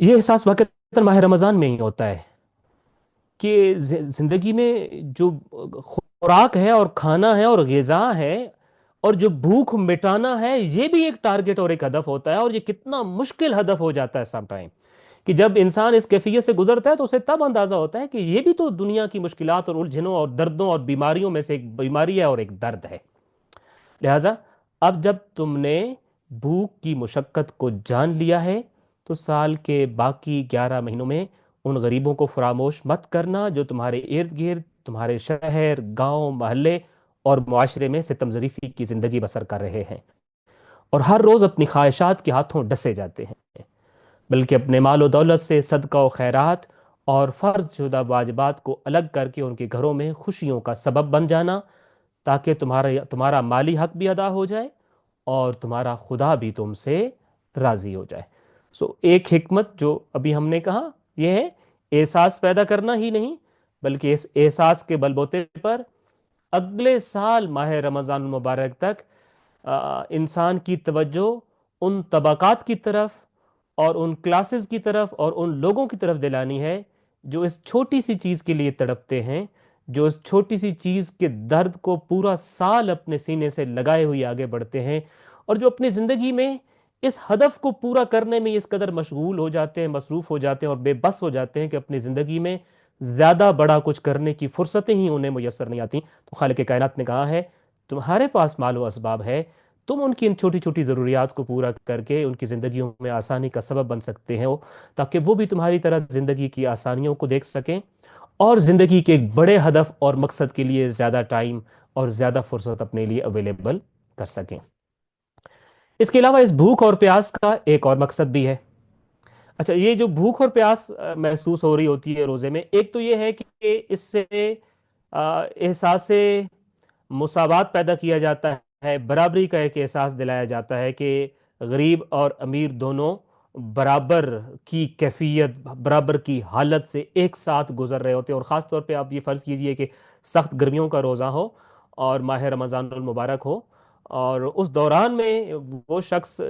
یہ احساس واقعتا ماہ رمضان میں ہی ہوتا ہے کہ زندگی میں جو خوراک ہے اور کھانا ہے اور غذا ہے اور جو بھوک مٹانا ہے، یہ بھی ایک ٹارگٹ اور ایک ہدف ہوتا ہے، اور یہ کتنا مشکل ہدف ہو جاتا ہے سم ٹائم، کہ جب انسان اس کیفیت سے گزرتا ہے تو اسے تب اندازہ ہوتا ہے کہ یہ بھی تو دنیا کی مشکلات اور الجھنوں اور دردوں اور بیماریوں میں سے ایک بیماری ہے اور ایک درد ہے۔ لہٰذا اب جب تم نے بھوک کی مشقت کو جان لیا ہے تو سال کے باقی 11 مہینوں میں ان غریبوں کو فراموش مت کرنا جو تمہارے ارد گرد، تمہارے شہر، گاؤں، محلے اور معاشرے میں ستم ظریفی کی زندگی بسر کر رہے ہیں اور ہر روز اپنی خواہشات کے ہاتھوں ڈسے جاتے ہیں، بلکہ اپنے مال و دولت سے صدقہ و خیرات اور فرض شدہ واجبات کو الگ کر کے ان کے گھروں میں خوشیوں کا سبب بن جانا، تاکہ تمہارا مالی حق بھی ادا ہو جائے اور تمہارا خدا بھی تم سے راضی ہو جائے۔ ایک حکمت جو ابھی ہم نے کہا یہ ہے احساس پیدا کرنا ہی نہیں، بلکہ اس احساس کے بل بوتے پر اگلے سال ماہ رمضان المبارک تک انسان کی توجہ ان طبقات کی طرف اور ان کلاسز کی طرف اور ان لوگوں کی طرف دلانی ہے جو اس چھوٹی سی چیز کے لیے تڑپتے ہیں، جو اس چھوٹی سی چیز کے درد کو پورا سال اپنے سینے سے لگائے ہوئے آگے بڑھتے ہیں، اور جو اپنی زندگی میں اس ہدف کو پورا کرنے میں اس قدر مشغول ہو جاتے ہیں، مصروف ہو جاتے ہیں اور بے بس ہو جاتے ہیں کہ اپنی زندگی میں زیادہ بڑا کچھ کرنے کی فرصتیں ہی انہیں میسر نہیں آتی۔ تو خالق کائنات نے کہا ہے تمہارے پاس مال و اسباب ہے، تم ان کی ان چھوٹی چھوٹی ضروریات کو پورا کر کے ان کی زندگیوں میں آسانی کا سبب بن سکتے ہیں تاکہ وہ بھی تمہاری طرح زندگی کی آسانیوں کو دیکھ سکیں اور زندگی کے ایک بڑے ہدف اور مقصد کے لیے زیادہ ٹائم اور زیادہ فرصت اپنے لیے اویلیبل کر سکیں۔ اس کے علاوہ اس بھوک اور پیاس کا ایک اور مقصد بھی ہے۔ اچھا، یہ جو بھوک اور پیاس محسوس ہو رہی ہوتی ہے روزے میں، ایک تو یہ ہے کہ اس سے احساس مساوات پیدا کیا جاتا ہے، برابری کا ایک احساس دلایا جاتا ہے کہ غریب اور امیر دونوں برابر کی کیفیت، برابر کی حالت سے ایک ساتھ گزر رہے ہوتے ہیں، اور خاص طور پہ آپ یہ فرض کیجئے کہ سخت گرمیوں کا روزہ ہو اور ماہ رمضان المبارک ہو، اور اس دوران میں وہ شخص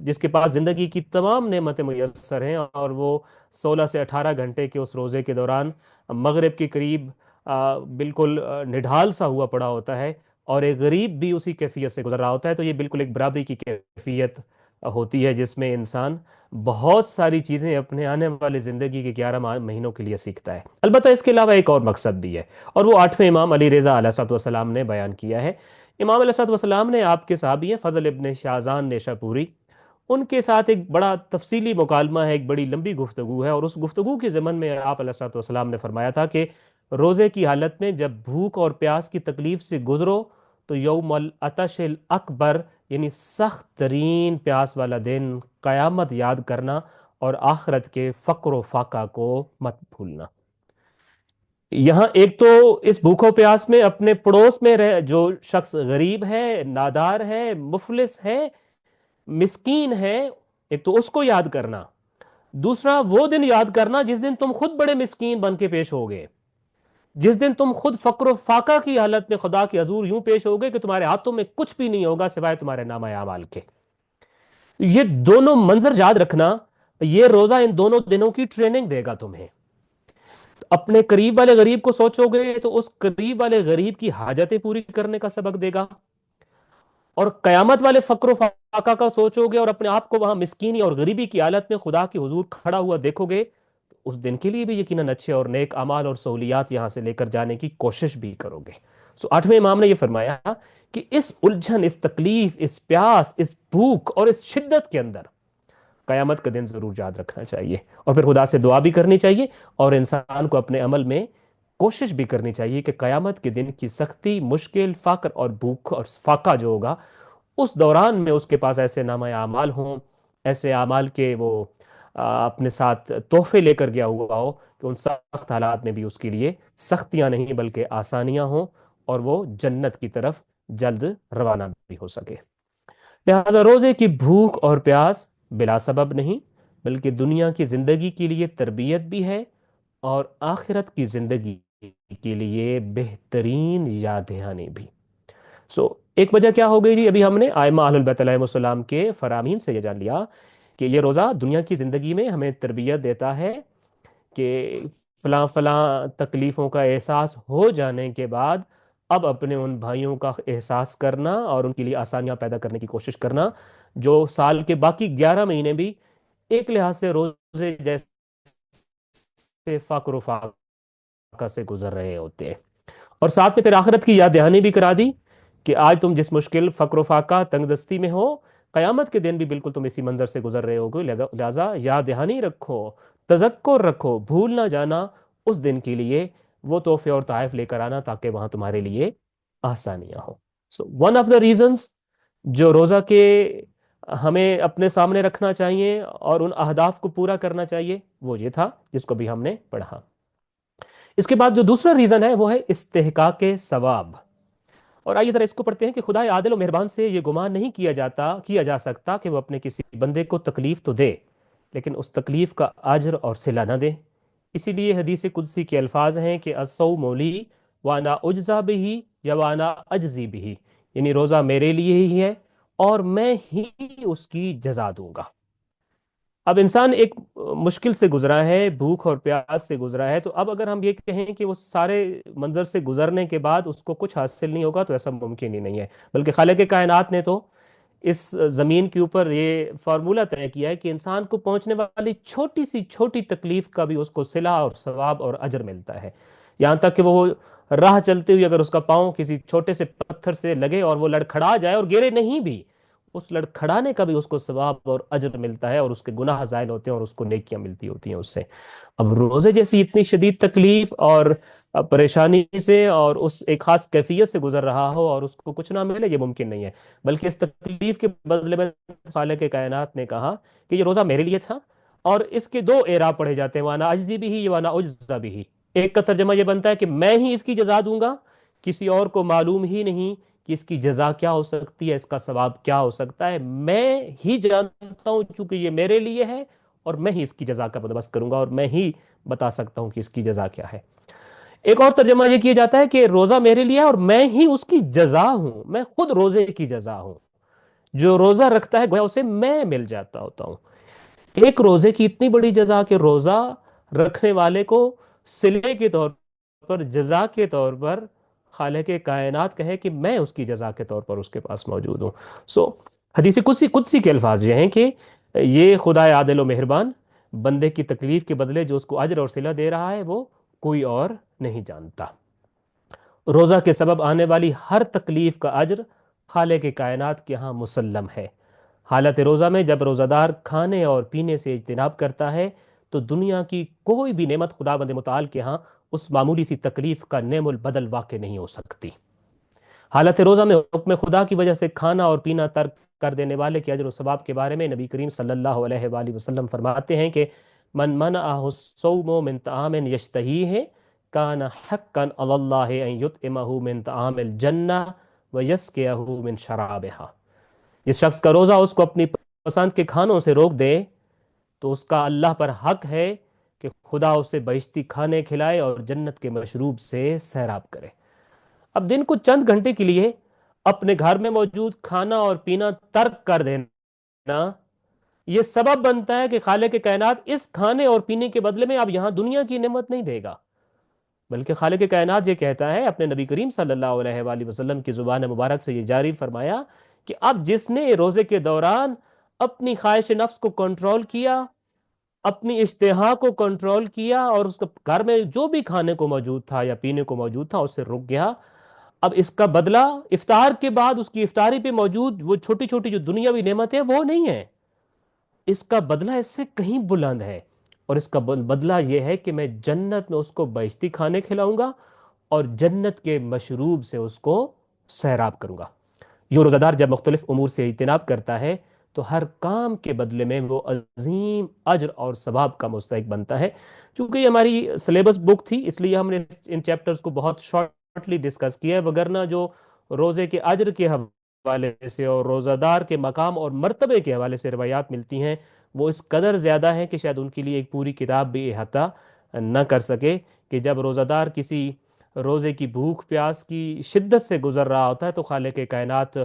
جس کے پاس زندگی کی تمام نعمتیں میسر ہیں اور وہ 16 سے 18 گھنٹے کے اس روزے کے دوران مغرب کے قریب بالکل نڈھال سا ہوا پڑا ہوتا ہے، اور ایک غریب بھی اسی کیفیت سے گزر رہا ہوتا ہے، تو یہ بالکل ایک برابری کی کیفیت ہوتی ہے جس میں انسان بہت ساری چیزیں اپنے آنے والے زندگی کے 11 مہینوں کے لیے سیکھتا ہے۔ البتہ اس کے علاوہ ایک اور مقصد بھی ہے، اور وہ 8ویں امام علی رضا علیہ السلام نے بیان کیا ہے۔ امام علیہ السلام نے آپ کے صحابی ہیں فضل ابن شاذان نیشاپوری، ان کے ساتھ ایک بڑا تفصیلی مکالمہ ہے، ایک بڑی لمبی گفتگو ہے، اور اس گفتگو کے ضمن میں آپ علیہ السلام نے فرمایا تھا کہ روزے کی حالت میں جب بھوک اور پیاس کی تکلیف سے گزرو تو یوم العطش الاکبر، یعنی سخت ترین پیاس والا دن، قیامت یاد کرنا اور آخرت کے فقر و فاقہ کو مت بھولنا۔ یہاں ایک تو اس بھوک و پیاس میں اپنے پڑوس میں جو شخص غریب ہے، نادار ہے، مفلس ہے، مسکین ہے، ایک تو اس کو یاد کرنا، دوسرا وہ دن یاد کرنا جس دن تم خود بڑے مسکین بن کے پیش ہوگے، جس دن تم خود فقر و فاقہ کی حالت میں خدا کے حضور یوں پیش ہوگے کہ تمہارے ہاتھوں میں کچھ بھی نہیں ہوگا سوائے تمہارے نامہ اعمال کے۔ یہ دونوں منظر یاد رکھنا، یہ روزہ ان دونوں دنوں کی ٹریننگ دے گا تمہیں۔ اپنے قریب والے غریب کو سوچو گے تو اس قریب والے غریب کی حاجتیں پوری کرنے کا سبق دے گا، اور قیامت والے فقر و فاقہ کا سوچو گے اور اپنے آپ کو وہاں مسکینی اور غریبی کی حالت میں خدا کے حضور کھڑا ہوا دیکھو گے، اس دن کے لیے بھی یقیناً اچھے اور نیک اعمال اور سہولیات یہاں سے لے کر جانے کی کوشش بھی کرو گے۔ 8ویں امام نے یہ فرمایا کہ اس الجھن، اس تکلیف، اس پیاس، اس بھوک اور اس شدت کے اندر قیامت کا دن ضرور یاد رکھنا چاہیے، اور پھر خدا سے دعا بھی کرنی چاہیے، اور انسان کو اپنے عمل میں کوشش بھی کرنی چاہیے کہ قیامت کے دن کی سختی، مشکل، فقر اور بھوک اور فاقہ جو ہوگا اس دوران میں اس کے پاس ایسے نامہ اعمال ہوں، ایسے اعمال کے وہ اپنے ساتھ تحفے لے کر گیا ہوا ہو کہ ان سخت حالات میں بھی اس کے لیے سختیاں نہیں بلکہ آسانیاں ہوں، اور وہ جنت کی طرف جلد روانہ بھی ہو سکے۔ لہذا روزے کی بھوک اور پیاس بلا سبب نہیں، بلکہ دنیا کی زندگی کے لیے تربیت بھی ہے اور آخرت کی زندگی کے لیے بہترین یاد دہانی بھی۔ ایک وجہ کیا ہو گئی جی؟ ابھی ہم نے ائمہ اہل البیت علیہم السلام کے فرامین سے یہ جان لیا کہ یہ روزہ دنیا کی زندگی میں ہمیں تربیت دیتا ہے کہ فلاں فلاں تکلیفوں کا احساس ہو جانے کے بعد اب اپنے ان بھائیوں کا احساس کرنا اور ان کے لیے آسانیاں پیدا کرنے کی کوشش کرنا، جو سال کے باقی 11 مہینے بھی ایک لحاظ سے روزے جیسے فقر و فاقہ سے گزر رہے ہوتے ہیں۔ اور ساتھ میں پھر آخرت کی یاد دہانی بھی کرا دی کہ آج تم جس مشکل فقر و فاقہ تنگ دستی میں ہو، قیامت کے دن بھی بالکل تم اسی منظر سے گزر رہے ہوگے، لہذا یاد دہانی رکھو، تذکر رکھو، بھول نہ جانا اس دن کے لیے وہ تحفے اور تحائف لے کر آنا تاکہ وہاں تمہارے لیے آسانیاں ہوں۔ سو ون آف دا ریزنز جو روزہ کے ہمیں اپنے سامنے رکھنا چاہیے اور ان اہداف کو پورا کرنا چاہیے وہ یہ تھا جس کو بھی ہم نے پڑھا۔ اس کے بعد جو دوسرا ریزن ہے وہ ہے استحقاق ثواب۔ اور آئیے ذرا اس کو پڑھتے ہیں کہ خدا عادل و مہربان سے یہ گمان نہیں کیا جا سکتا کہ وہ اپنے کسی بندے کو تکلیف تو دے لیکن اس تکلیف کا اجر اور صلہ نہ دے۔ اسی لیے حدیث قدسی کے الفاظ ہیں کہ الصوم لی وانا اجزا بہ یا وانا اجزی بہ، یعنی روزہ میرے لیے ہی ہے اور میں ہی اس کی جزا دوں گا۔ اب انسان ایک مشکل سے گزرا ہے، بھوک اور پیاس سے گزرا ہے، تو اب اگر ہم یہ کہیں کہ وہ سارے منظر سے گزرنے کے بعد اس کو کچھ حاصل نہیں ہوگا تو ایسا ممکن ہی نہیں ہے، بلکہ خالق کائنات نے تو اس زمین کے اوپر یہ فارمولہ طے کیا ہے کہ انسان کو پہنچنے والی چھوٹی سی چھوٹی تکلیف کا بھی اس کو صلہ اور ثواب اور اجر ملتا ہے، یہاں تک کہ وہ راہ چلتے ہوئے اگر اس کا پاؤں کسی چھوٹے سے پتھر سے لگے اور وہ لڑکھڑا جائے اور گرے نہیں بھی، اس لڑکھڑانے کا بھی اس کو ثواب اور اجر ملتا ہے اور اس کے گناہ زائل ہوتے ہیں اور اس کو نیکیاں ملتی ہوتی ہیں اس سے۔ اب روزے جیسی اتنی شدید تکلیف اور پریشانی سے اور اس ایک خاص کیفیت سے گزر رہا ہو اور اس کو کچھ نہ ملے، یہ ممکن نہیں ہے، بلکہ اس تکلیف کے بدلے میں خالق کائنات نے کہا کہ یہ روزہ میرے لیے تھا، اور اس کے دو اعراب پڑھے جاتے ہیں، وانا اجزی بھی وانا اجزا بھی۔ ایک کا ترجمہ یہ بنتا ہے کہ میں ہی اس کی جزا دوں گا، کسی اور کو معلوم ہی نہیں کہ اس کی جزا کیا ہو سکتی ہے، اس کا ثواب کیا ہو سکتا ہے، میں ہی جانتا ہوں چونکہ یہ میرے لیے ہے اور میں ہی اس کی جزا کا بندوبست کروں گا اور میں ہی بتا سکتا ہوں کہ اس کی جزا کیا ہے۔ ایک اور ترجمہ یہ کیا جاتا ہے کہ روزہ میرے لیے ہے اور میں ہی اس کی جزا ہوں، میں خود روزے کی جزا ہوں، جو روزہ رکھتا ہے گویا اسے میں مل جاتا ہوتا ہوں۔ ایک روزے کی اتنی بڑی جزا کہ روزہ رکھنے والے کو صلے کے طور پر، جزا کے طور پر خالق کائنات کہے کہ میں اس کی جزا کے طور پر اس کے پاس موجود ہوں۔ سو حدیث قدسی کے الفاظ یہ ہیں کہ یہ خدا عادل و مہربان بندے کی تکلیف کے بدلے جو اس کو اجر اور صلہ دے رہا ہے وہ کوئی اور نہیں جانتا۔ روزہ کے سبب آنے والی ہر تکلیف کا اجر خالق کائنات کے ہاں مسلم ہے۔ حالت روزہ میں جب روزہ دار کھانے اور پینے سے اجتناب کرتا ہے تو دنیا کی کوئی بھی نعمت خدا بند متعال کے ہاں اس معمولی سی تکلیف کا نعم البدل واقع نہیں ہو سکتی۔ حالت روزہ میں حکم خدا کی وجہ سے کھانا اور پینا ترک کر دینے والے کے اجر و ثواب کے بارے میں نبی کریم صلی اللہ علیہ وآلہ وسلم فرماتے ہیں کہ من منعہ الصوم من طعام یشتہیہ کان حقا علی اللہ ان یطعمہ من طعام الجنہ ویسقیہ من شرابہا۔ جس شخص کا روزہ اس کو اپنی پسند کے کھانوں سے روک دے تو اس کا اللہ پر حق ہے کہ خدا اسے بہشتی کھانے کھلائے اور جنت کے مشروب سے سیراب کرے۔ اب دن کو چند گھنٹے کے لیے اپنے گھر میں موجود کھانا اور پینا ترک کر دینا یہ سبب بنتا ہے کہ خالق کائنات اس کھانے اور پینے کے بدلے میں اب یہاں دنیا کی نعمت نہیں دے گا، بلکہ خالق کائنات یہ کہتا ہے اپنے نبی کریم صلی اللہ علیہ وآلہ وسلم کی زبان مبارک سے یہ جاری فرمایا کہ اب جس نے روزے کے دوران اپنی خواہش نفس کو کنٹرول کیا، اپنی اشتہا کو کنٹرول کیا اور اس گھر میں جو بھی کھانے کو موجود تھا یا پینے کو موجود تھا اس سے رک گیا، اب اس کا بدلہ افطار کے بعد اس کی افطاری پہ موجود وہ چھوٹی چھوٹی جو دنیاوی نعمت ہے وہ نہیں ہے، اس کا بدلہ اس سے کہیں بلند ہے، اور اس کا بدلہ یہ ہے کہ میں جنت میں اس کو بہشتی کھانے کھلاؤں گا اور جنت کے مشروب سے اس کو سیراب کروں گا۔ یہ روزہ دار جب مختلف امور سے اجتناب کرتا ہے تو ہر کام کے بدلے میں وہ عظیم اجر اور ثواب کا مستحق بنتا ہے۔ چونکہ یہ ہماری سلیبس بک تھی اس لیے ہم نے ان چیپٹرز کو بہت شارٹلی ڈسکس کیا ہے، وگرنہ جو روزے کے اجر کے حوالے سے اور روزہ دار کے مقام اور مرتبے کے حوالے سے روایات ملتی ہیں وہ اس قدر زیادہ ہیں کہ شاید ان کے لیے ایک پوری کتاب بھی احاطہ نہ کر سکے، کہ جب روزہ دار کسی روزے کی بھوک پیاس کی شدت سے گزر رہا ہوتا ہے تو خالق کائنات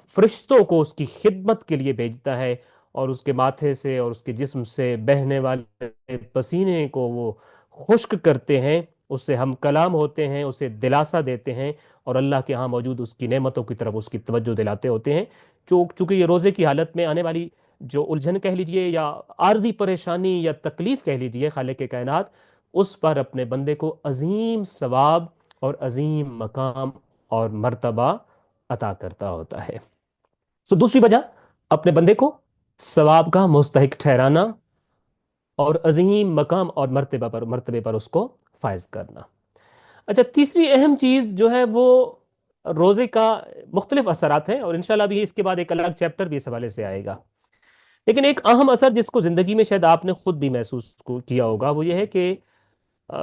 فرشتوں کو اس کی خدمت کے لیے بھیجتا ہے اور اس کے ماتھے سے اور اس کے جسم سے بہنے والے پسینے کو وہ خشک کرتے ہیں، اس سے ہم کلام ہوتے ہیں، اسے دلاسا دیتے ہیں، اور اللہ کے ہاں موجود اس کی نعمتوں کی طرف اس کی توجہ دلاتے ہوتے ہیں۔ چونکہ یہ روزے کی حالت میں آنے والی جو الجھن کہہ لیجئے یا عارضی پریشانی یا تکلیف کہہ لیجئے، خالق کائنات اس پر اپنے بندے کو عظیم ثواب اور عظیم مقام اور مرتبہ عطا کرتا ہوتا ہے۔ دوسری وجہ، اپنے بندے کو ثواب کا مستحق ٹھہرانا اور عظیم مقام اور مرتبے پر اس کو فائز کرنا۔ اچھا، تیسری اہم چیز جو ہے وہ روزے کا مختلف اثرات ہیں، اور انشاءاللہ بھی اس کے بعد ایک الگ چیپٹر بھی اس حوالے سے آئے گا۔ لیکن ایک اہم اثر جس کو زندگی میں شاید آپ نے خود بھی محسوس کیا ہوگا، وہ یہ ہے کہ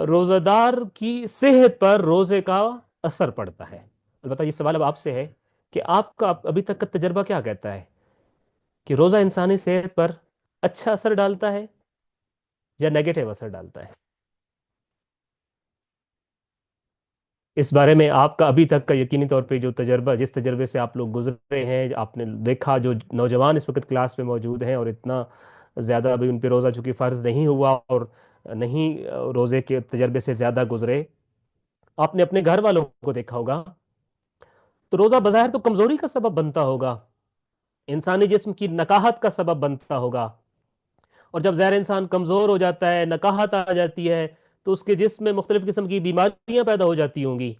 روزہ دار کی صحت پر روزے کا اثر پڑتا ہے۔ البتہ یہ سوال اب آپ سے ہے کہ آپ کا ابھی تک کا تجربہ کیا کہتا ہے کہ روزہ انسانی صحت پر اچھا اثر ڈالتا ہے یا نیگیٹو اثر ڈالتا ہے؟ اس بارے میں آپ کا ابھی تک کا یقینی طور پہ جو تجربہ، جس تجربے سے آپ لوگ گزرے ہیں، آپ نے دیکھا جو نوجوان اس وقت کلاس میں موجود ہیں اور اتنا زیادہ ابھی ان پہ روزہ چونکہ فرض نہیں ہوا اور نہیں روزے کے تجربے سے زیادہ گزرے، آپ نے اپنے گھر والوں کو دیکھا ہوگا تو روزہ بظاہر تو کمزوری کا سبب بنتا ہوگا، انسانی جسم کی نکاہت کا سبب بنتا ہوگا، اور جب ظاہر انسان کمزور ہو جاتا ہے، نکاہت آ جاتی ہے، تو اس کے جسم میں مختلف قسم کی بیماریاں پیدا ہو جاتی ہوں گی،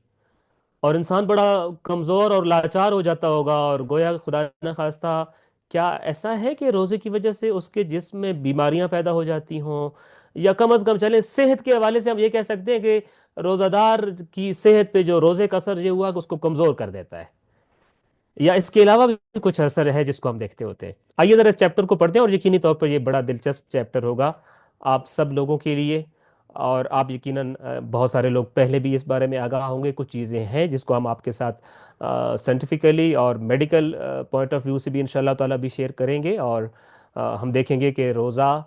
اور انسان بڑا کمزور اور لاچار ہو جاتا ہوگا، اور گویا خدا نہ خواستہ کیا ایسا ہے کہ روزے کی وجہ سے اس کے جسم میں بیماریاں پیدا ہو جاتی ہوں، یا کم از کم چلیں صحت کے حوالے سے ہم یہ کہہ سکتے ہیں کہ روزہ دار کی صحت پہ جو روزے کا اثر یہ ہوا کہ اس کو کمزور کر دیتا ہے، یا اس کے علاوہ بھی کچھ اثر ہے جس کو ہم دیکھتے ہوتے ہیں؟ آئیے ذرا اس چیپٹر کو پڑھتے ہیں، اور یقینی طور پر یہ بڑا دلچسپ چیپٹر ہوگا آپ سب لوگوں کے لیے، اور آپ یقیناً بہت سارے لوگ پہلے بھی اس بارے میں آگاہ ہوں گے، کچھ چیزیں ہیں جس کو ہم آپ کے ساتھ سائنٹیفیکلی اور میڈیکل پوائنٹ آف ویو سے بھی انشاءاللہ تعالیٰ بھی شیئر کریں گے، اور ہم دیکھیں گے کہ روزہ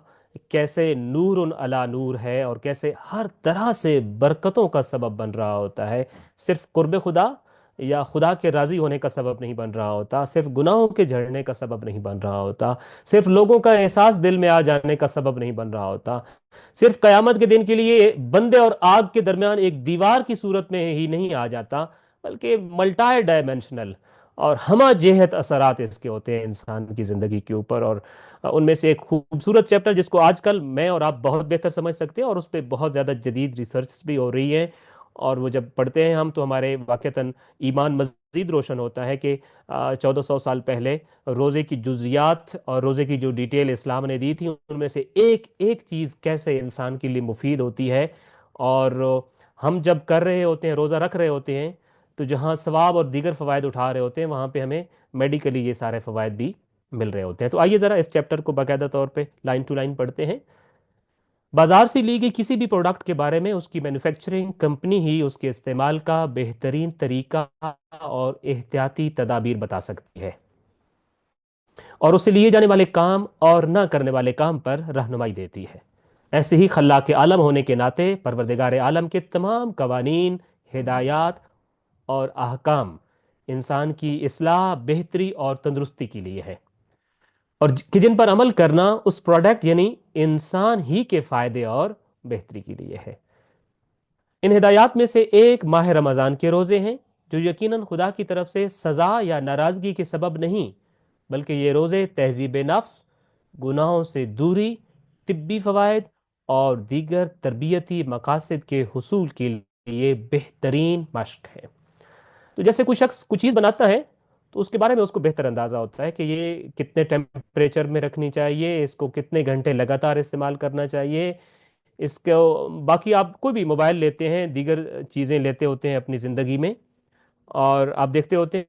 کیسے نور علی نور ہے، اور کیسے ہر طرح سے برکتوں کا سبب بن رہا ہوتا ہے، صرف قرب خدا یا خدا کے راضی ہونے کا سبب نہیں بن رہا ہوتا، صرف گناہوں کے جھڑنے کا سبب نہیں بن رہا ہوتا، صرف لوگوں کا احساس دل میں آ جانے کا سبب نہیں بن رہا ہوتا، صرف قیامت کے دن کے لیے بندے اور آگ کے درمیان ایک دیوار کی صورت میں ہی نہیں آ جاتا، بلکہ ملٹائی ڈائمینشنل اور ہمہ جہت اثرات اس کے ہوتے ہیں انسان کی زندگی کے اوپر۔ اور ان میں سے ایک خوبصورت چیپٹر جس کو آج کل میں اور آپ بہت بہتر سمجھ سکتے ہیں، اور اس پہ بہت زیادہ جدید ریسرچ بھی ہو رہی ہے، اور وہ جب پڑھتے ہیں ہم تو ہمارے واقعتاً ایمان مزید روشن ہوتا ہے کہ 1400 سال پہلے روزے کی جزیات اور روزے کی جو ڈیٹیل اسلام نے دی تھی، ان میں سے ایک ایک چیز کیسے انسان کے لیے مفید ہوتی ہے، اور ہم جب کر رہے ہوتے ہیں، روزہ رکھ رہے ہوتے ہیں، تو جہاں ثواب اور دیگر فوائد اٹھا رہے ہوتے ہیں، وہاں پہ ہمیں میڈیکلی یہ سارے فوائد بھی مل رہے ہوتے ہیں۔ تو آئیے ذرا اس چیپٹر کو باقاعدہ طور پہ لائن ٹو لائن پڑھتے ہیں۔ بازار سے لی گئی کسی بھی پروڈکٹ کے بارے میں اس کی مینوفیکچرنگ کمپنی ہی اس کے استعمال کا بہترین طریقہ اور احتیاطی تدابیر بتا سکتی ہے، اور اسے لیے جانے والے کام اور نہ کرنے والے کام پر رہنمائی دیتی ہے۔ ایسے ہی خلاق عالم ہونے کے ناطے پروردگار عالم کے تمام قوانین، ہدایات اور احکام انسان کی اصلاح، بہتری اور تندرستی کے لیے ہے، اور کہ جن پر عمل کرنا اس پروڈکٹ یعنی انسان ہی کے فائدے اور بہتری کے لیے ہے۔ ان ہدایات میں سے ایک ماہ رمضان کے روزے ہیں، جو یقیناً خدا کی طرف سے سزا یا ناراضگی کے سبب نہیں، بلکہ یہ روزے تہذیب نفس، گناہوں سے دوری، طبی فوائد اور دیگر تربیتی مقاصد کے حصول کے لیے بہترین مشق ہے۔ تو جیسے کوئی شخص کوئی چیز بناتا ہے تو اس کے بارے میں اس کو بہتر اندازہ ہوتا ہے کہ یہ کتنے ٹیمپریچر میں رکھنی چاہیے، اس کو کتنے گھنٹے لگاتار استعمال کرنا چاہیے، اس کو باقی آپ کوئی بھی موبائل لیتے ہیں، دیگر چیزیں لیتے ہوتے ہیں اپنی زندگی میں، اور آپ دیکھتے ہوتے ہیں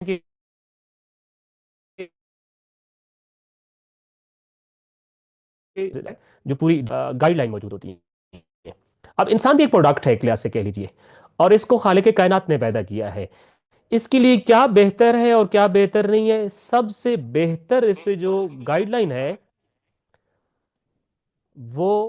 کہ جو پوری گائیڈ لائن موجود ہوتی ہے۔ اب انسان بھی ایک پروڈکٹ ہے ایک لحاظ سے کہہ لیجئے، اور اس کو خالق کائنات نے پیدا کیا ہے۔ اس کے لیے کیا بہتر ہے اور کیا بہتر نہیں ہے، سب سے بہتر اس پہ جو گائیڈ لائن ہے وہ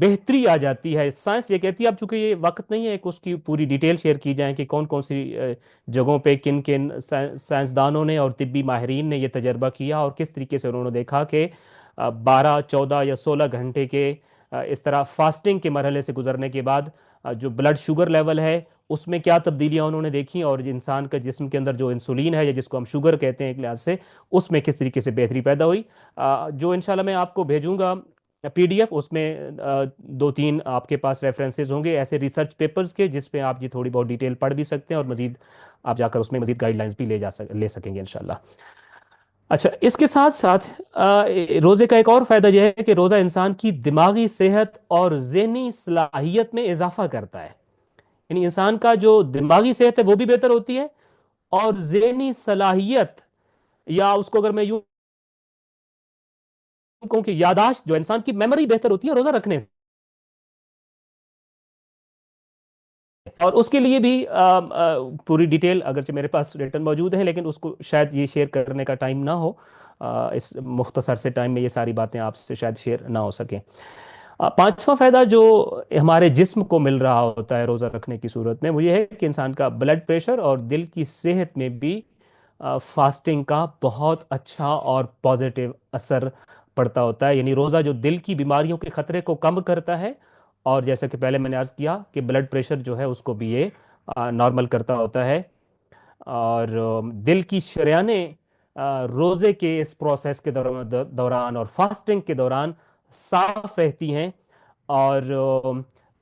بہتری آ جاتی ہے. سائنس یہ کہتی ہے، اب چونکہ یہ وقت نہیں ہے کہ اس کی پوری ڈیٹیل شیئر کی جائیں کہ کون کون سی جگہوں پہ کن کن سائنسدانوں نے اور طبی ماہرین نے یہ تجربہ کیا اور کس طریقے سے انہوں نے دیکھا کہ 12 14 یا 16 گھنٹے کے اس طرح فاسٹنگ کے مرحلے سے گزرنے کے بعد جو بلڈ شوگر لیول ہے اس میں کیا تبدیلیاں انہوں نے دیکھی، اور انسان کا جسم کے اندر جو انسولین ہے یا جس کو ہم شوگر کہتے ہیں ایک لحاظ سے، اس میں کس طریقے سے بہتری پیدا ہوئی. جو انشاءاللہ میں آپ کو بھیجوں گا پی ڈی ایف، اس میں 2 3 آپ کے پاس ریفرنسز ہوں گے ایسے ریسرچ پیپرز کے، جس پہ آپ تھوڑی بہت ڈیٹیل پڑھ بھی سکتے ہیں اور مزید آپ جا کر اس میں مزید گائیڈ لائنز بھی لے سکیں گے انشاءاللہ. اچھا، اس کے ساتھ ساتھ روزے کا ایک اور فائدہ یہ ہے کہ روزہ انسان کی دماغی صحت اور ذہنی صلاحیت میں اضافہ کرتا ہے. یعنی انسان کا جو دماغی صحت ہے وہ بھی بہتر ہوتی ہے، اور ذہنی صلاحیت، یا اس کو اگر میں یوں کہوں کہ یاداشت، جو انسان کی میموری بہتر ہوتی ہے روزہ رکھنے سے. اور اس کے لیے بھی پوری ڈیٹیل اگرچہ میرے پاس ریٹن موجود ہیں، لیکن اس کو شاید یہ شیئر کرنے کا ٹائم نہ ہو. اس مختصر سے ٹائم میں یہ ساری باتیں آپ سے شاید شیئر نہ ہو سکیں. پانچواں فائدہ جو ہمارے جسم کو مل رہا ہوتا ہے روزہ رکھنے کی صورت میں، وہ یہ ہے کہ انسان کا بلڈ پریشر اور دل کی صحت میں بھی فاسٹنگ کا بہت اچھا اور پازیٹیو اثر پڑتا ہوتا ہے. یعنی روزہ جو دل کی بیماریوں کے خطرے کو کم کرتا ہے، اور جیسا کہ پہلے میں نے عرض کیا کہ بلڈ پریشر جو ہے اس کو بھی یہ نارمل کرتا ہوتا ہے. اور دل کی شریانیں روزے کے اس پروسیس کے دوران اور فاسٹنگ کے دوران صاف رہتی ہیں، اور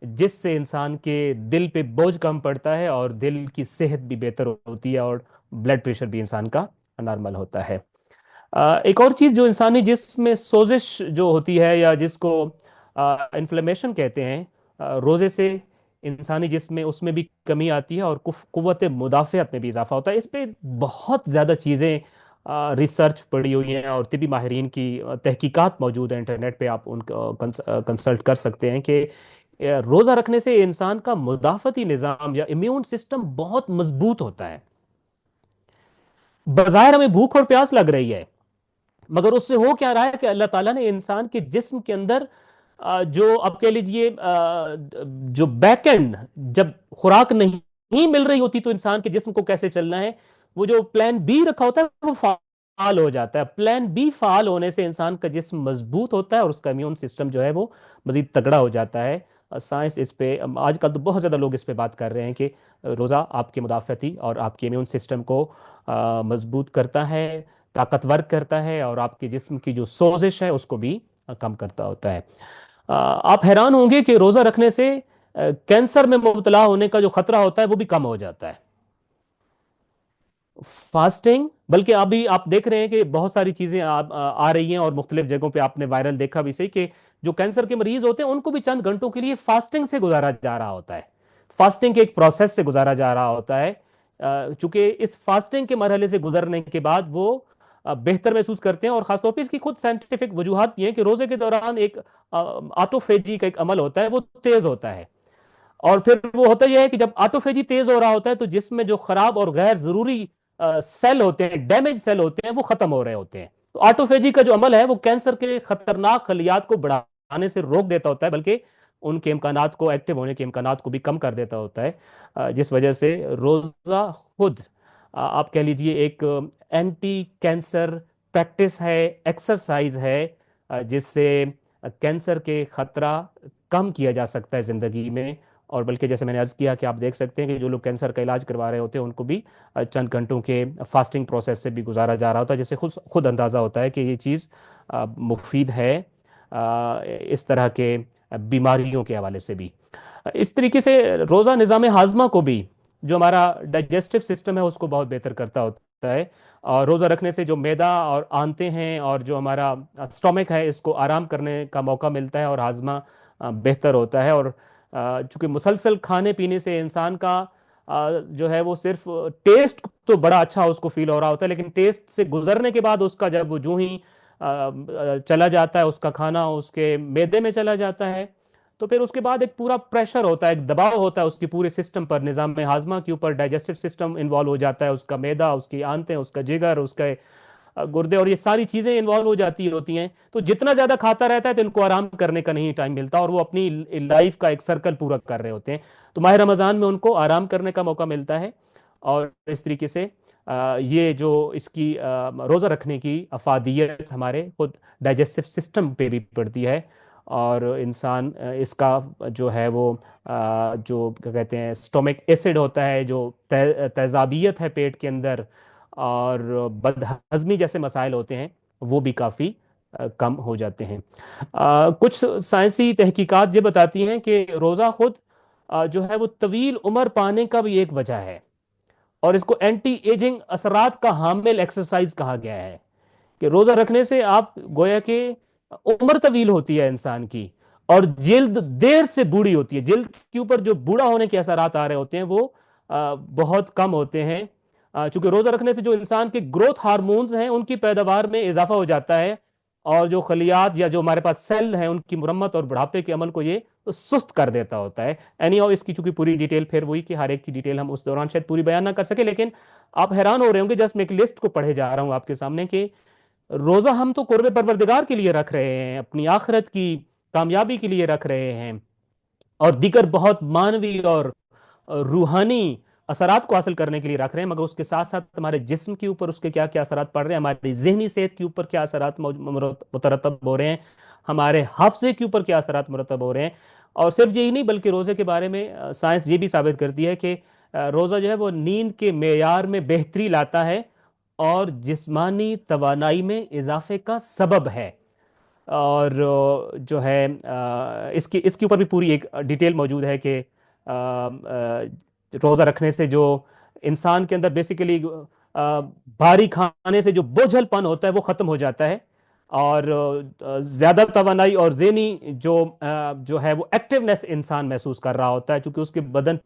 جس سے انسان کے دل پہ بوجھ کم پڑتا ہے اور دل کی صحت بھی بہتر ہوتی ہے، اور بلڈ پریشر بھی انسان کا نارمل ہوتا ہے. ایک اور چیز جو انسانی جسم میں سوزش جو ہوتی ہے، یا جس کو انفلیمیشن کہتے ہیں، روزے سے انسانی جسم میں اس میں بھی کمی آتی ہے، اور قوت مدافعت میں بھی اضافہ ہوتا ہے. اس پہ بہت زیادہ چیزیں ریسرچ پڑی ہوئی ہیں اور طبی ماہرین کی تحقیقات موجود ہیں انٹرنیٹ پہ، آپ ان کو کنسلٹ کر سکتے ہیں کہ روزہ رکھنے سے انسان کا مدافعتی نظام یا امیون سسٹم بہت مضبوط ہوتا ہے. بظاہر ہمیں بھوک اور پیاس لگ رہی ہے، مگر اس سے ہو کیا رہا ہے کہ اللہ تعالیٰ نے انسان کے جسم کے اندر جو اب کہہ لیجئے جو بیک اینڈ، جب خوراک نہیں مل رہی ہوتی تو انسان کے جسم کو کیسے چلنا ہے، وہ جو پلان بی رکھا ہوتا ہے وہ فعال ہو جاتا ہے. پلان بی فعال ہونے سے انسان کا جسم مضبوط ہوتا ہے اور اس کا امیون سسٹم جو ہے وہ مزید تگڑا ہو جاتا ہے. سائنس اس پہ آج کل تو بہت زیادہ لوگ اس پہ بات کر رہے ہیں کہ روزہ آپ کے مدافعتی اور آپ کے امیون سسٹم کو مضبوط کرتا ہے، طاقتور کرتا ہے، اور آپ کے جسم کی جو سوزش ہے اس کو بھی کم کرتا ہوتا ہے. آپ حیران ہوں گے کہ روزہ رکھنے سے کینسر میں مبتلا ہونے کا جو خطرہ ہوتا ہے وہ بھی کم ہو جاتا ہے. فاسٹنگ، بلکہ ابھی آپ دیکھ رہے ہیں کہ بہت ساری چیزیں آ رہی ہیں، اور مختلف جگہوں پہ آپ نے وائرل دیکھا بھی صحیح کہ جو کینسر کے مریض ہوتے ہیں ان کو بھی چند گھنٹوں کے لیے فاسٹنگ سے گزارا جا رہا ہوتا ہے. فاسٹنگ کے ایک پروسیس سے گزارا جا رہا ہوتا ہے. چونکہ اس فاسٹنگ کے مرحلے سے گزرنے کے بعد وہ بہتر محسوس کرتے ہیں، اور خاص طور پہ اس کی خود سائنٹیفک وجوہات بھی ہیں کہ روزے کے دوران ایک آٹوفیجی کا ایک عمل ہوتا ہے، وہ تیز ہوتا ہے. اور پھر وہ ہوتا یہ ہے کہ جب آٹوفیجی تیز ہو رہا ہوتا ہے تو جسم میں جو خراب اور غیر ضروری سیل ہوتے ہیں، ڈیمیج سیل ہوتے ہیں، وہ ختم ہو رہے ہوتے ہیں. تو آٹوفیجی کا جو عمل ہے وہ کینسر کے خطرناک خلیات کو بڑھانے سے روک دیتا ہوتا ہے، بلکہ ان کے امکانات کو، ایکٹیو ہونے کے امکانات کو بھی کم کر دیتا ہوتا ہے. جس وجہ سے روزہ خود آپ کہہ لیجئے ایک اینٹی کینسر پریکٹس ہے، ایکسرسائز ہے، جس سے کینسر کے خطرہ کم کیا جا سکتا ہے زندگی میں. اور بلکہ جیسے میں نے عرض کیا کہ آپ دیکھ سکتے ہیں کہ جو لوگ کینسر کا علاج کروا رہے ہوتے ہیں ان کو بھی چند گھنٹوں کے فاسٹنگ پروسیس سے بھی گزارا جا رہا ہوتا ہے، جس سے خود اندازہ ہوتا ہے کہ یہ چیز مفید ہے اس طرح کے بیماریوں کے حوالے سے بھی. اس طریقے سے روزہ نظام ہاضمہ کو بھی، جو ہمارا ڈائجسٹو سسٹم ہے اس کو بہت بہتر کرتا ہوتا ہے. اور روزہ رکھنے سے جو میدا اور آنتیں ہیں اور جو ہمارا سٹومک ہے اس کو آرام کرنے کا موقع ملتا ہے، اور ہاضمہ بہتر ہوتا ہے. اور چونکہ مسلسل کھانے پینے سے انسان کا جو ہے وہ صرف ٹیسٹ تو بڑا اچھا اس کو فیل ہو رہا ہوتا ہے، لیکن ٹیسٹ سے گزرنے کے بعد اس کا جب وہ جو ہی چلا جاتا ہے، اس کا کھانا اس کے معدے میں چلا جاتا ہے، تو پھر اس کے بعد ایک پورا پریشر ہوتا ہے، ایک دباؤ ہوتا ہے اس کی پورے سسٹم پر، نظام ہاضمہ کے اوپر ڈائجسٹو سسٹم انوالو ہو جاتا ہے، اس کا معدہ، اس کی آنتیں، اس کا جگر، اس کا گردے اور یہ ساری چیزیں انوالو ہو جاتی ہوتی ہیں. تو جتنا زیادہ کھاتا رہتا ہے تو ان کو آرام کرنے کا نہیں ٹائم ملتا، اور وہ اپنی لائف کا ایک سرکل پورا کر رہے ہوتے ہیں. تو ماہ رمضان میں ان کو آرام کرنے کا موقع ملتا ہے. اور اس طریقے سے یہ جو اس کی روزہ رکھنے کی افادیت ہمارے خود ڈائجسٹو سسٹم پہ بھی پڑتی ہے. اور انسان اس کا جو ہے وہ جو کیا کہتے ہیں سٹومک ایسڈ ہوتا ہے، جو تیزابیت ہے پیٹ کے اندر، اور بد ہضمی جیسے مسائل ہوتے ہیں، وہ بھی کافی کم ہو جاتے ہیں. کچھ سائنسی تحقیقات یہ بتاتی ہیں کہ روزہ خود جو ہے وہ طویل عمر پانے کا بھی ایک وجہ ہے، اور اس کو اینٹی ایجنگ اثرات کا حامل ایکسرسائز کہا گیا ہے. کہ روزہ رکھنے سے آپ گویا کہ عمر طویل ہوتی ہے انسان کی، اور جلد دیر سے بوڑھی ہوتی ہے. جلد کے اوپر جو بوڑھا ہونے کے اثرات آ رہے ہوتے ہیں وہ بہت کم ہوتے ہیں. چونکہ روزہ رکھنے سے جو انسان کے گروتھ ہارمونز ہیں ان کی پیداوار میں اضافہ ہو جاتا ہے، اور جو خلیات یا جو ہمارے پاس سیل ہیں ان کی مرمت اور بڑھاپے کے عمل کو یہ سست کر دیتا ہوتا ہے. اینی ہاؤ اس کی چونکہ پوری ڈیٹیل پھر وہی کہ ہر ایک کی ڈیٹیل ہم اس دوران شاید پوری بیان نہ کر سکے، لیکن آپ حیران ہو رہے ہوں گے جسٹ میں ایک لسٹ کو پڑھے جا رہا ہوں آپ کے سامنے کہ روزہ ہم تو قرب پروردگار کے لیے رکھ رہے ہیں، اپنی آخرت کی کامیابی کے لیے رکھ رہے ہیں، اور دیگر بہت مانوی اور روحانی اثرات کو حاصل کرنے کے لیے رکھ رہے ہیں، مگر اس کے ساتھ ساتھ ہمارے جسم کے اوپر اس کے کیا کیا اثرات پڑ رہے ہیں، ہماری ذہنی صحت کے اوپر کیا اثرات مترتب ہو رہے ہیں، ہمارے حافظے کے اوپر کیا اثرات مرتب ہو رہے ہیں. اور صرف یہی نہیں بلکہ روزے کے بارے میں سائنس یہ بھی ثابت کرتی ہے کہ روزہ جو ہے وہ نیند کے معیار میں بہتری لاتا ہے اور جسمانی توانائی میں اضافے کا سبب ہے. اور جو ہے اس کے اوپر بھی پوری ایک ڈیٹیل موجود ہے کہ روزہ رکھنے سے جو انسان کے اندر بیسیکلی بھاری کھانے سے جو بوجھل پن ہوتا ہے وہ ختم ہو جاتا ہے، اور زیادہ توانائی اور ذہنی جو ہے وہ ایکٹیونیس انسان محسوس کر رہا ہوتا ہے، چونکہ اس کے بدن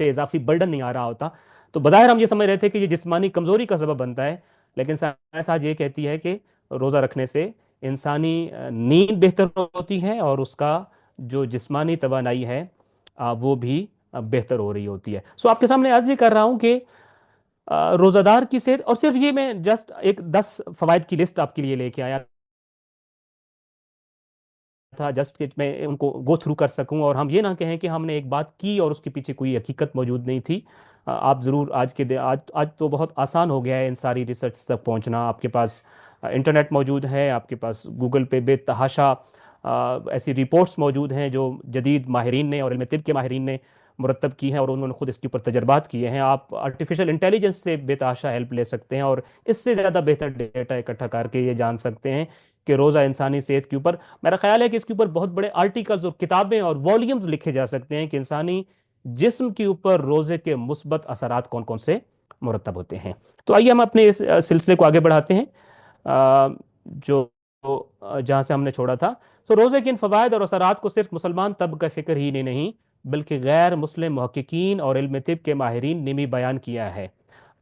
پہ اضافی برڈن نہیں آ رہا ہوتا. تو بظاہر ہم یہ سمجھ رہے تھے کہ یہ جسمانی کمزوری کا سبب بنتا ہے، لیکن سائنس آج یہ کہتی ہے کہ روزہ رکھنے سے انسانی نیند بہتر ہوتی ہے، اور اس کا جو جسمانی توانائی ہے وہ بھی بہتر ہو رہی ہوتی ہے. سو آپ کے سامنے عرض یہ کر رہا ہوں کہ روزہ دار کی صحت، اور صرف یہ میں جسٹ ایک 10 فوائد کی لسٹ آپ کے لیے لے کے آیا تھا، جسٹ کہ میں ان کو گو تھرو کر سکوں، اور ہم یہ نہ کہیں کہ ہم نے ایک بات کی اور اس کے پیچھے کوئی حقیقت موجود نہیں تھی. آپ ضرور آج تو بہت آسان ہو گیا ہے ان ساری ریسرچ تک پہنچنا. آپ کے پاس انٹرنیٹ موجود ہے، آپ کے پاس گوگل پہ بے تحاشا ایسی رپورٹس موجود ہیں جو جدید ماہرین نے اور علم طب کے ماہرین نے مرتب کی ہیں، اور انہوں نے خود اس کے اوپر تجربات کیے ہیں. آپ آرٹیفیشل انٹیلیجنس سے بے تحاشا ہیلپ لے سکتے ہیں، اور اس سے زیادہ بہتر ڈیٹا اکٹھا کر کے یہ جان سکتے ہیں کہ روزہ انسانی صحت کے اوپر، میرا خیال ہے کہ اس کے اوپر بہت بڑے آرٹیکلز اور کتابیں اور والیومز لکھے جا سکتے ہیں کہ انسانی جسم کے اوپر روزے کے مثبت اثرات کون کون سے مرتب ہوتے ہیں. تو آئیے ہم اپنے اس سلسلے کو آگے بڑھاتے ہیں جو جہاں سے ہم نے چھوڑا تھا. تو روزے کے ان فوائد اور اثرات کو صرف مسلمان طب کا فکر ہی نے نہیں بلکہ غیر مسلم محققین اور علم طب کے ماہرین نے بھی بیان کیا ہے.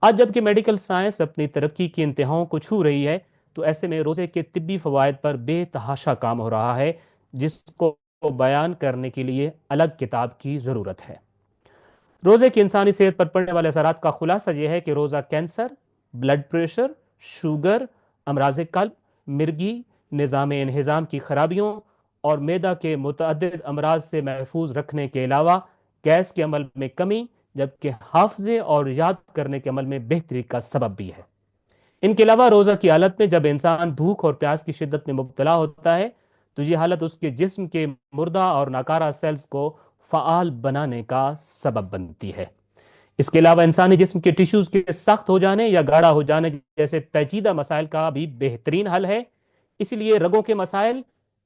آج جب کہ میڈیکل سائنس اپنی ترقی کی انتہاؤں کو چھو رہی ہے تو ایسے میں روزے کے طبی فوائد پر بے تحاشا کام ہو رہا ہے جس کو بیان کرنے کے لیے الگ کتاب کی ضرورت ہے. روزے کی انسانی صحت پر پڑنے والے اثرات کا خلاصہ یہ ہے کہ روزہ کینسر، بلڈ پریشر، شوگر، امراض قلب، مرگی، نظام انہضام کی خرابیوں اور معدہ کے متعدد امراض سے محفوظ رکھنے کے علاوہ گیس کے عمل میں کمی، جبکہ حافظے اور یاد کرنے کے عمل میں بہتری کا سبب بھی ہے. ان کے علاوہ روزہ کی حالت میں جب انسان بھوک اور پیاس کی شدت میں مبتلا ہوتا ہے تو یہ حالت اس کے جسم کے مردہ اور ناکارہ سیلز کو فعال بنانے کا سبب بنتی ہے. اس کے علاوہ انسانی جسم کے ٹیشوز کے سخت ہو جانے یا گاڑھا ہو جانے جیسے پیچیدہ مسائل کا بھی بہترین حل ہے. اسی لیے رگوں کے مسائل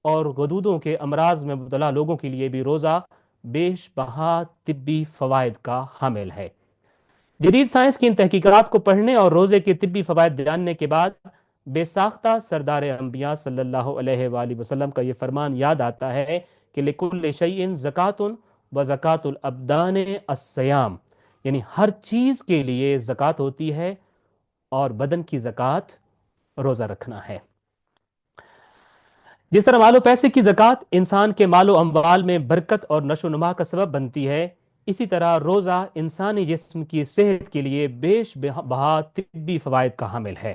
اور غدودوں کے امراض میں مبتلا لوگوں کے لیے بھی روزہ بیش بہا طبی فوائد کا حامل ہے. جدید سائنس کی ان تحقیقات کو پڑھنے اور روزے کے طبی فوائد جاننے کے بعد بے ساختہ سردار انبیاء صلی اللہ علیہ وآلہ وسلم کا یہ فرمان یاد آتا ہے کہ لِكُلِّ شَيْءٍ زَكَاةٌ وَزَكَاةُ الْأَبْدَانِ الصِّيَامُ، یعنی ہر چیز کے لیے زکوٰۃ ہوتی ہے اور بدن کی زکوٰۃ روزہ رکھنا ہے. جس طرح مال و پیسے کی زکوٰۃ انسان کے مال و اموال میں برکت اور نشو و نما کا سبب بنتی ہے، اسی طرح روزہ انسانی جسم کی صحت کے لیے بیش بہا طبی فوائد کا حامل ہے.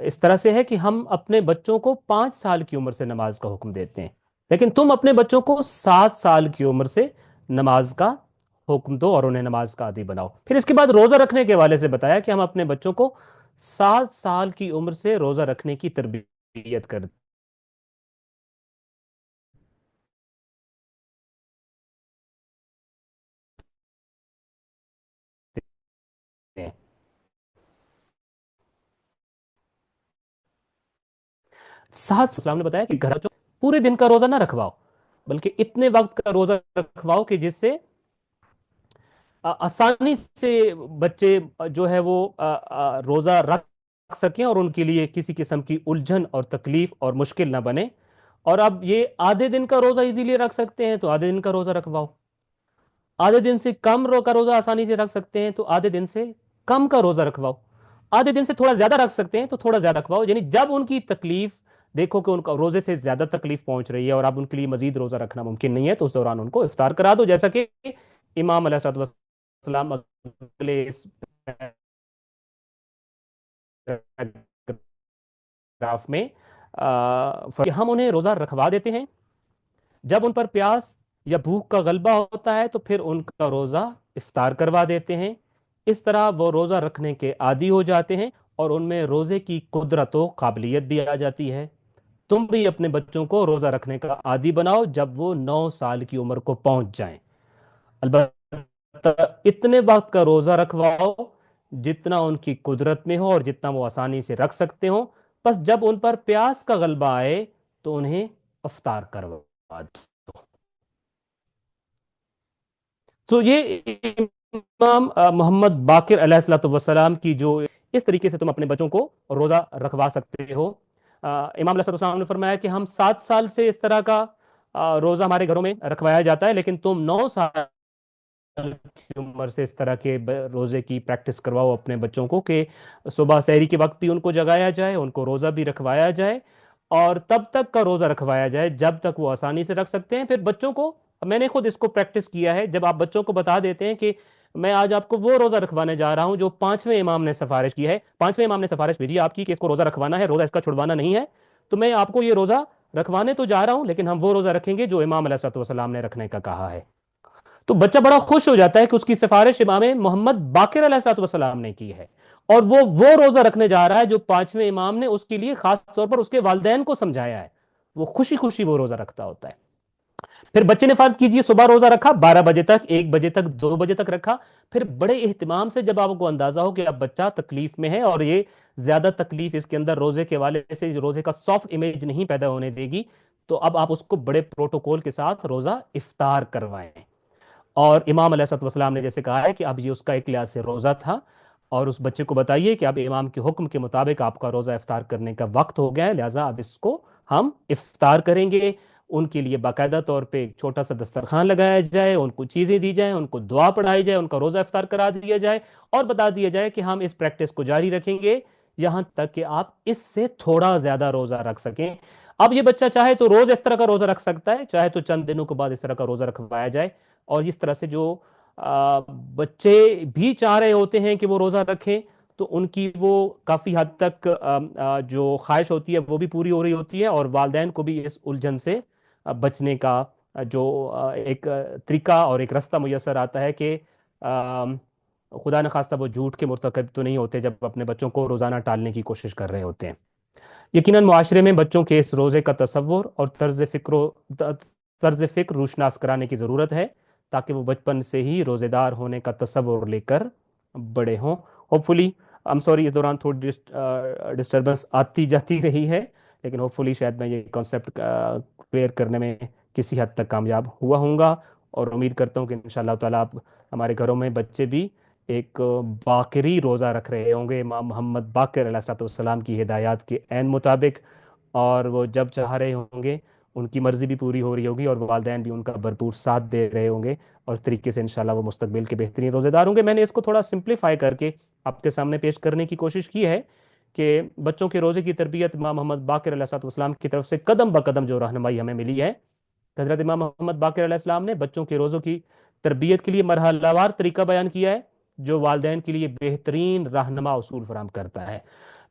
اس طرح سے ہے کہ ہم اپنے بچوں کو 5 سال کی عمر سے نماز کا حکم دیتے ہیں، لیکن تم اپنے بچوں کو 7 سال کی عمر سے نماز کا حکم دو اور انہیں نماز کا عادی بناؤ۔ پھر اس کے بعد روزہ رکھنے کے حوالے سے بتایا کہ ہم اپنے بچوں کو 7 سال کی عمر سے روزہ رکھنے کی تربیت کرتے ہیں۔ 7 اسلام نے بتایا کہ گھر جو پورے دن کا روزہ نہ رکھواؤ، بلکہ اتنے وقت کا روزہ رکھواؤ کہ جس سے آسانی سے بچے جو ہے وہ روزہ رکھ سکیں اور ان کے لیے کسی قسم کی الجھن اور تکلیف اور مشکل نہ بنے۔ اور اب یہ آدھے دن کا روزہ ایزیلی رکھ سکتے ہیں تو آدھے دن کا روزہ رکھواؤ، آدھے دن سے کم کا روزہ آسانی سے رکھ سکتے ہیں تو آدھے دن سے کم کا روزہ رکھواؤ، آدھے دن سے تھوڑا زیادہ رکھ سکتے ہیں تو تھوڑا زیادہ رکھواؤ، یعنی جب ان کی تکلیف دیکھو کہ ان کا روزے سے زیادہ تکلیف پہنچ رہی ہے اور اب ان کے لیے مزید روزہ رکھنا ممکن نہیں ہے تو اس دوران ان کو افطار کرا دو، جیسا کہ امام علیہ السلام اگلے اس پیراگراف میں ہم انہیں روزہ رکھوا دیتے ہیں، جب ان پر پیاس یا بھوک کا غلبہ ہوتا ہے تو پھر ان کا روزہ افطار کروا دیتے ہیں۔ اس طرح وہ روزہ رکھنے کے عادی ہو جاتے ہیں اور ان میں روزے کی قدرت و قابلیت بھی آ جاتی ہے۔ تم بھی اپنے بچوں کو روزہ رکھنے کا عادی بناؤ جب وہ 9 سال کی عمر کو پہنچ جائیں، البتہ اتنے وقت کا روزہ رکھواؤ جتنا ان کی قدرت میں ہو اور جتنا وہ آسانی سے رکھ سکتے ہوں، بس جب ان پر پیاس کا غلبہ آئے تو انہیں افطار کروا دو۔ تو یہ امام محمد باقر علیہ الصلوۃ والسلام کی جو اس طریقے سے تم اپنے بچوں کو روزہ رکھوا سکتے ہو۔ امام علیہ السلام نے فرمایا کہ ہم 7 سال سے اس طرح کا روزہ ہمارے گھروں میں رکھوایا جاتا ہے، لیکن تم 9 سال کی عمر سے اس طرح کے روزے کی پریکٹس کرواؤ اپنے بچوں کو کہ صبح سحری کے وقت بھی ان کو جگایا جائے، ان کو روزہ بھی رکھوایا جائے اور تب تک کا روزہ رکھوایا جائے جب تک وہ آسانی سے رکھ سکتے ہیں۔ پھر بچوں کو، میں نے خود اس کو پریکٹس کیا ہے، جب آپ بچوں کو بتا دیتے ہیں کہ میں آج آپ کو وہ روزہ رکھوانے جا رہا ہوں جو 5ویں امام نے سفارش کی ہے، 5ویں امام نے سفارش بھیجی آپ کی کہ اس کو روزہ رکھوانا ہے، روزہ اس کا چھڑوانا نہیں ہے، تو میں آپ کو یہ روزہ رکھوانے تو جا رہا ہوں لیکن ہم وہ روزہ رکھیں گے جو امام علیہ السلام نے رکھنے کا کہا ہے۔ تو بچہ بڑا خوش ہو جاتا ہے کہ اس کی سفارش امام محمد باقر علیہ السلام نے کی ہے اور وہ روزہ رکھنے جا رہا ہے جو 5ویں امام نے اس کے لیے خاص طور پر اس کے والدین کو سمجھایا ہے، وہ خوشی خوشی وہ روزہ رکھتا ہوتا ہے۔ پھر بچے نے فرض کیجئے صبح روزہ رکھا، 12 بجے تک، 1 بجے تک، 2 بجے تک رکھا، پھر بڑے اہتمام سے جب آپ کو اندازہ ہو کہ اب بچہ تکلیف میں ہے اور یہ زیادہ تکلیف اس کے اندر روزے کے والے سے روزے کا سافٹ امیج نہیں پیدا ہونے دے گی، تو اب آپ اس کو بڑے پروٹوکول کے ساتھ روزہ افطار کروائیں۔ اور امام علیہ السلام نے جیسے کہا ہے کہ اب یہ اس کا ایک لحاظ سے روزہ تھا اور اس بچے کو بتائیے کہ اب امام کے حکم کے مطابق آپ کا روزہ افطار کرنے کا وقت ہو گیا ہے، لہٰذا اب اس کو ہم افطار کریں گے۔ ان کے لیے باقاعدہ طور پہ ایک چھوٹا سا دسترخوان لگایا جائے، ان کو چیزیں دی جائیں، ان کو دعا پڑھائی جائے، ان کا روزہ افطار کرا دیا جائے اور بتا دیا جائے کہ ہم اس پریکٹس کو جاری رکھیں گے یہاں تک کہ آپ اس سے تھوڑا زیادہ روزہ رکھ سکیں۔ اب یہ بچہ چاہے تو روز اس طرح کا روزہ رکھ سکتا ہے، چاہے تو چند دنوں کے بعد اس طرح کا روزہ رکھوایا جائے، اور اس طرح سے جو بچے بھی چاہ رہے ہوتے ہیں کہ وہ روزہ رکھیں تو ان کی وہ کافی حد تک جو خواہش ہوتی ہے وہ بھی پوری ہو رہی ہوتی ہے، اور والدین کو بھی اس الجھن سے بچنے کا جو ایک طریقہ اور ایک رستہ میسر آتا ہے کہ خدا نخواستہ وہ جھوٹ کے مرتکب تو نہیں ہوتے جب اپنے بچوں کو روزانہ ٹالنے کی کوشش کر رہے ہوتے ہیں۔ یقیناً معاشرے میں بچوں کے اس روزے کا تصور اور طرز فکر روشناس کرانے کی ضرورت ہے تاکہ وہ بچپن سے ہی روزے دار ہونے کا تصور لے کر بڑے ہوں۔ ہوپ فلی سوری اس دوران تھوڑی ڈسٹربنس آتی جاتی رہی ہے، لیکن ہوپ فلی شاید میں یہ کانسیپٹ کلیئر کرنے میں کسی حد تک کامیاب ہوا ہوں گا، اور امید کرتا ہوں کہ انشاءاللہ تعالیٰ آپ ہمارے گھروں میں بچے بھی ایک باقری روزہ رکھ رہے ہوں گے امام محمد باقر علیہ السلام کی ہدایات کے عین مطابق، اور وہ جب چاہ رہے ہوں گے ان کی مرضی بھی پوری ہو رہی ہوگی اور والدین بھی ان کا بھرپور ساتھ دے رہے ہوں گے، اور اس طریقے سے انشاءاللہ وہ مستقبل کے بہترین روزے دار ہوں گے۔ میں نے اس کو تھوڑا سمپلیفائی کر کے آپ کے سامنے پیش کرنے کی کوشش کی ہے کہ بچوں کے روزے کی تربیت امام محمد باقر علیہ السلام کی طرف سے قدم بقدم جو رہنمائی ہمیں ملی ہے، حضرت امام محمد باقر علیہ السلام نے بچوں کے روزوں کی تربیت کے لیے مرحلہ وار طریقہ بیان کیا ہے جو والدین کے لیے بہترین رہنما اصول فراہم کرتا ہے۔